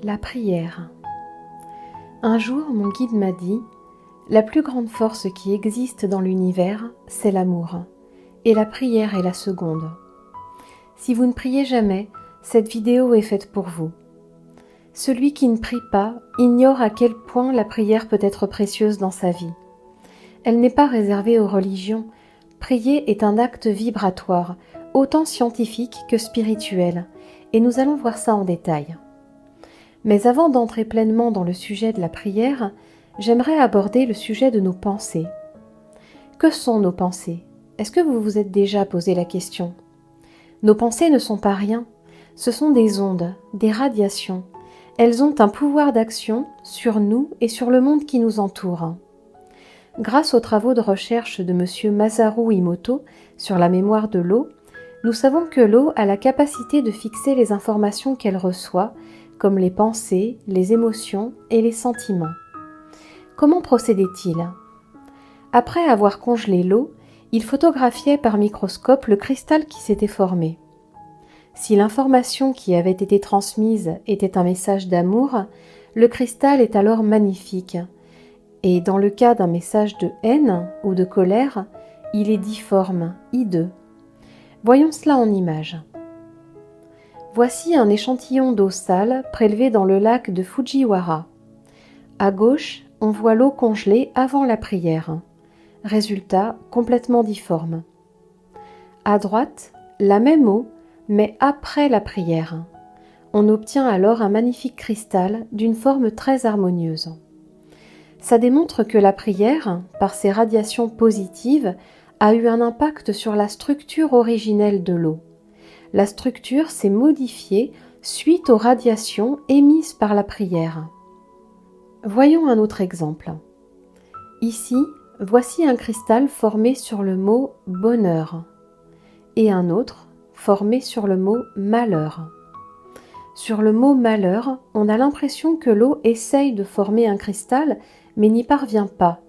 La prière. Un jour, mon guide m'a dit « La plus grande force qui existe dans l'univers, c'est l'amour, et la prière est la seconde. Si vous ne priez jamais, cette vidéo est faite pour vous. Celui qui ne prie pas ignore à quel point la prière peut être précieuse dans sa vie. Elle n'est pas réservée aux religions. Prier est un acte vibratoire, autant scientifique que spirituel, et nous allons voir ça en détail. Mais avant d'entrer pleinement dans le sujet de la prière, j'aimerais aborder le sujet de nos pensées. Que sont nos pensées? Est-ce que vous vous êtes déjà posé la question? Nos pensées ne sont pas rien, ce sont des ondes, des radiations. Elles ont un pouvoir d'action sur nous et sur le monde qui nous entoure. Grâce aux travaux de recherche de M. Masaru Emoto sur la mémoire de l'eau, nous savons que l'eau a la capacité de fixer les informations qu'elle reçoit, comme les pensées, les émotions et les sentiments. Comment procédait-il? Après avoir congelé l'eau, il photographiait par microscope le cristal qui s'était formé. Si l'information qui avait été transmise était un message d'amour, le cristal est alors magnifique. Et dans le cas d'un message de haine ou de colère, il est difforme, hideux. Voyons cela en images. Voici un échantillon d'eau sale prélevé dans le lac de Fujiwara. À gauche, on voit l'eau congelée avant la prière. Résultat, complètement difforme. À droite, la même eau, mais après la prière. On obtient alors un magnifique cristal d'une forme très harmonieuse. Ça démontre que la prière, par ses radiations positives, a eu un impact sur la structure originelle de l'eau. La structure s'est modifiée suite aux radiations émises par la prière. Voyons un autre exemple. Ici, voici un cristal formé sur le mot « bonheur » et un autre formé sur le mot « malheur ». Sur le mot « malheur », on a l'impression que l'eau essaye de former un cristal mais n'y parvient pas,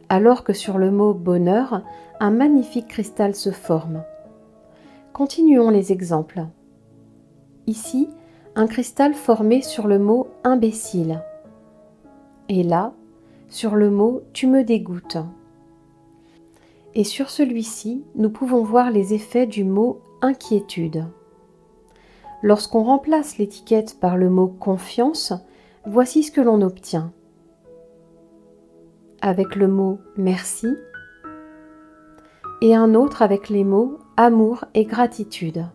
alors que sur le mot « bonheur », un magnifique cristal se forme. Continuons les exemples. Ici, un cristal formé sur le mot « imbécile » et là, sur le mot « tu me dégoûtes ». Et sur celui-ci, nous pouvons voir les effets du mot « inquiétude ». Lorsqu'on remplace l'étiquette par le mot « confiance », voici ce que l'on obtient. Avec le mot « merci » et un autre avec les mots « amour » et « gratitude ».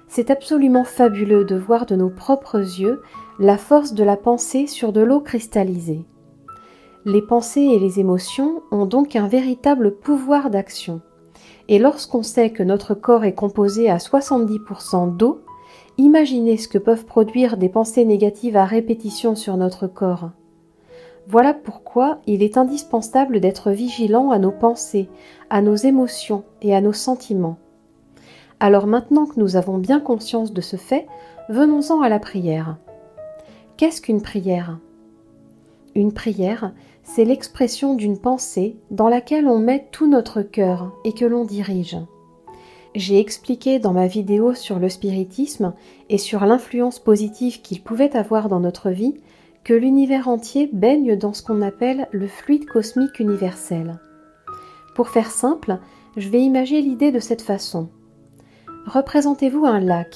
C'est absolument fabuleux de voir de nos propres yeux la force de la pensée sur de l'eau cristallisée. Les pensées et les émotions ont donc un véritable pouvoir d'action. Et lorsqu'on sait que notre corps est composé à 70% d'eau, imaginez ce que peuvent produire des pensées négatives à répétition sur notre corps. Voilà pourquoi il est indispensable d'être vigilant à nos pensées, à nos émotions et à nos sentiments. Alors maintenant que nous avons bien conscience de ce fait, venons-en à la prière. Qu'est-ce qu'une prière? Une prière, c'est l'expression d'une pensée dans laquelle on met tout notre cœur et que l'on dirige. J'ai expliqué dans ma vidéo sur le spiritisme et sur l'influence positive qu'il pouvait avoir dans notre vie que l'univers entier baigne dans ce qu'on appelle le fluide cosmique universel. Pour faire simple, je vais imaginer l'idée de cette façon. Représentez-vous un lac.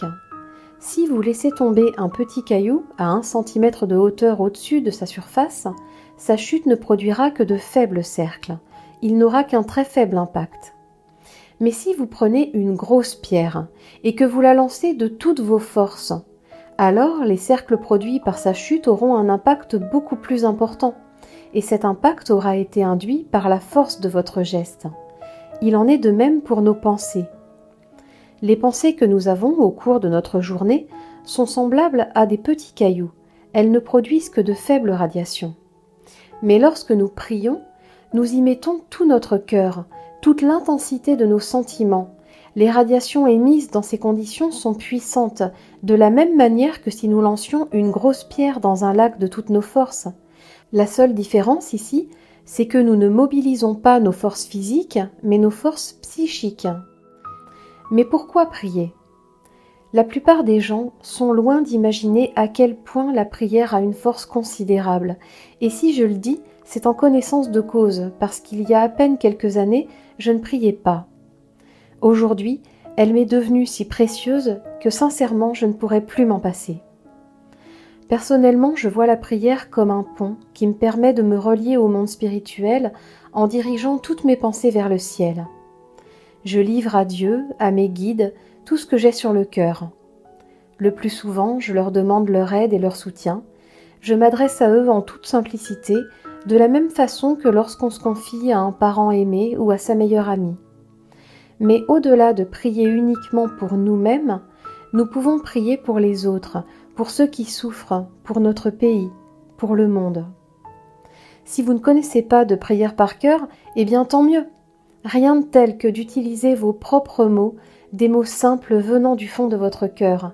Si vous laissez tomber un petit caillou à 1 cm de hauteur au-dessus de sa surface, sa chute ne produira que de faibles cercles. Il n'aura qu'un très faible impact. Mais si vous prenez une grosse pierre et que vous la lancez de toutes vos forces, alors les cercles produits par sa chute auront un impact beaucoup plus important, et cet impact aura été induit par la force de votre geste. Il en est de même pour nos pensées. Les pensées que nous avons au cours de notre journée sont semblables à des petits cailloux. Elles ne produisent que de faibles radiations. Mais lorsque nous prions, nous y mettons tout notre cœur, toute l'intensité de nos sentiments. Les radiations émises dans ces conditions sont puissantes, de la même manière que si nous lancions une grosse pierre dans un lac de toutes nos forces. La seule différence ici, c'est que nous ne mobilisons pas nos forces physiques, mais nos forces psychiques. Mais pourquoi prier? La plupart des gens sont loin d'imaginer à quel point la prière a une force considérable. Et si je le dis, c'est en connaissance de cause, parce qu'il y a à peine quelques années, je ne priais pas. Aujourd'hui, elle m'est devenue si précieuse que sincèrement je ne pourrais plus m'en passer. Personnellement, je vois la prière comme un pont qui me permet de me relier au monde spirituel en dirigeant toutes mes pensées vers le ciel. Je livre à Dieu, à mes guides, tout ce que j'ai sur le cœur. Le plus souvent, je leur demande leur aide et leur soutien. Je m'adresse à eux en toute simplicité, de la même façon que lorsqu'on se confie à un parent aimé ou à sa meilleure amie. Mais au-delà de prier uniquement pour nous-mêmes, nous pouvons prier pour les autres, pour ceux qui souffrent, pour notre pays, pour le monde. Si vous ne connaissez pas de prière par cœur, eh bien tant mieux. Rien de tel que d'utiliser vos propres mots, des mots simples venant du fond de votre cœur.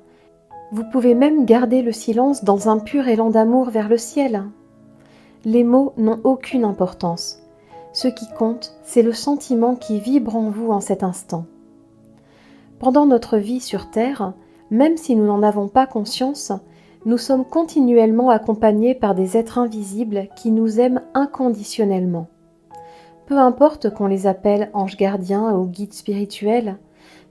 Vous pouvez même garder le silence dans un pur élan d'amour vers le ciel. Les mots n'ont aucune importance. Ce qui compte, c'est le sentiment qui vibre en vous en cet instant. Pendant notre vie sur Terre, même si nous n'en avons pas conscience, nous sommes continuellement accompagnés par des êtres invisibles qui nous aiment inconditionnellement. Peu importe qu'on les appelle anges gardiens ou guides spirituels,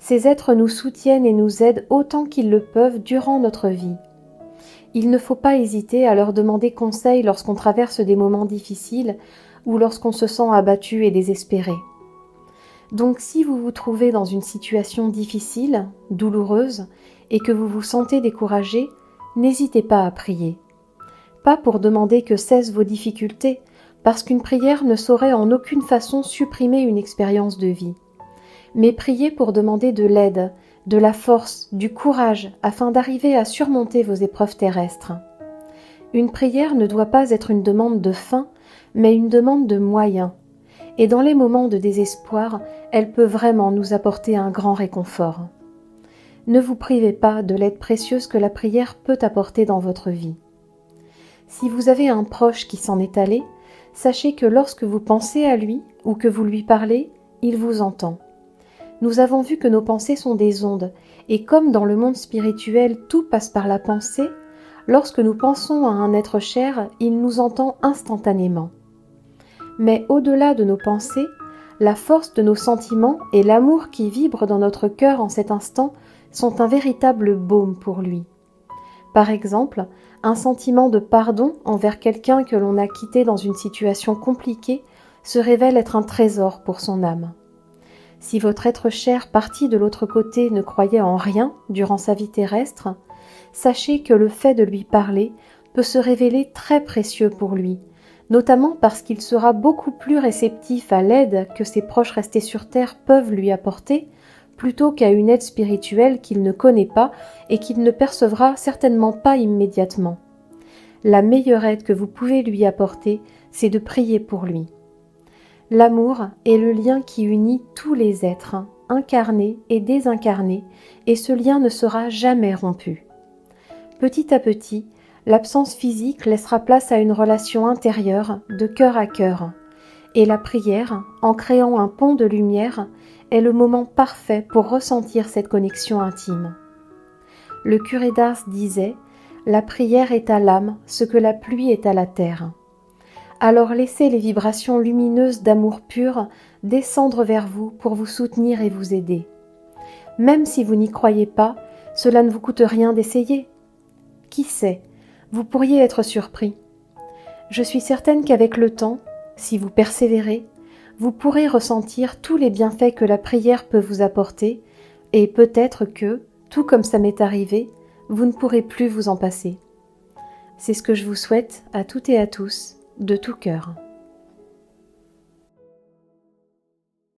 ces êtres nous soutiennent et nous aident autant qu'ils le peuvent durant notre vie. Il ne faut pas hésiter à leur demander conseil lorsqu'on traverse des moments difficiles ou lorsqu'on se sent abattu et désespéré. Donc si vous vous trouvez dans une situation difficile, douloureuse, et que vous vous sentez découragé, n'hésitez pas à prier. Pas pour demander que cessent vos difficultés, parce qu'une prière ne saurait en aucune façon supprimer une expérience de vie. Mais priez pour demander de l'aide, de la force, du courage, afin d'arriver à surmonter vos épreuves terrestres. Une prière ne doit pas être une demande de fin, mais une demande de moyens. Et dans les moments de désespoir, elle peut vraiment nous apporter un grand réconfort. Ne vous privez pas de l'aide précieuse que la prière peut apporter dans votre vie. Si vous avez un proche qui s'en est allé, sachez que lorsque vous pensez à lui ou que vous lui parlez, il vous entend. Nous avons vu que nos pensées sont des ondes, et comme dans le monde spirituel tout passe par la pensée, lorsque nous pensons à un être cher, il nous entend instantanément. Mais au-delà de nos pensées, la force de nos sentiments et l'amour qui vibre dans notre cœur en cet instant sont un véritable baume pour lui. Par exemple, un sentiment de pardon envers quelqu'un que l'on a quitté dans une situation compliquée se révèle être un trésor pour son âme. Si votre être cher parti de l'autre côté ne croyait en rien durant sa vie terrestre, sachez que le fait de lui parler peut se révéler très précieux pour lui, notamment parce qu'il sera beaucoup plus réceptif à l'aide que ses proches restés sur terre peuvent lui apporter, plutôt qu'à une aide spirituelle qu'il ne connaît pas et qu'il ne percevra certainement pas immédiatement. La meilleure aide que vous pouvez lui apporter, c'est de prier pour lui. L'amour est le lien qui unit tous les êtres, incarnés et désincarnés, et ce lien ne sera jamais rompu. Petit à petit, l'absence physique laissera place à une relation intérieure, de cœur à cœur, et la prière, en créant un pont de lumière, est le moment parfait pour ressentir cette connexion intime. Le curé d'Ars disait « La prière est à l'âme ce que la pluie est à la terre ». Alors laissez les vibrations lumineuses d'amour pur descendre vers vous pour vous soutenir et vous aider. Même si vous n'y croyez pas, cela ne vous coûte rien d'essayer. Qui sait, vous pourriez être surpris. Je suis certaine qu'avec le temps, si vous persévérez, vous pourrez ressentir tous les bienfaits que la prière peut vous apporter, et peut-être que, tout comme ça m'est arrivé, vous ne pourrez plus vous en passer. C'est ce que je vous souhaite à toutes et à tous, de tout cœur.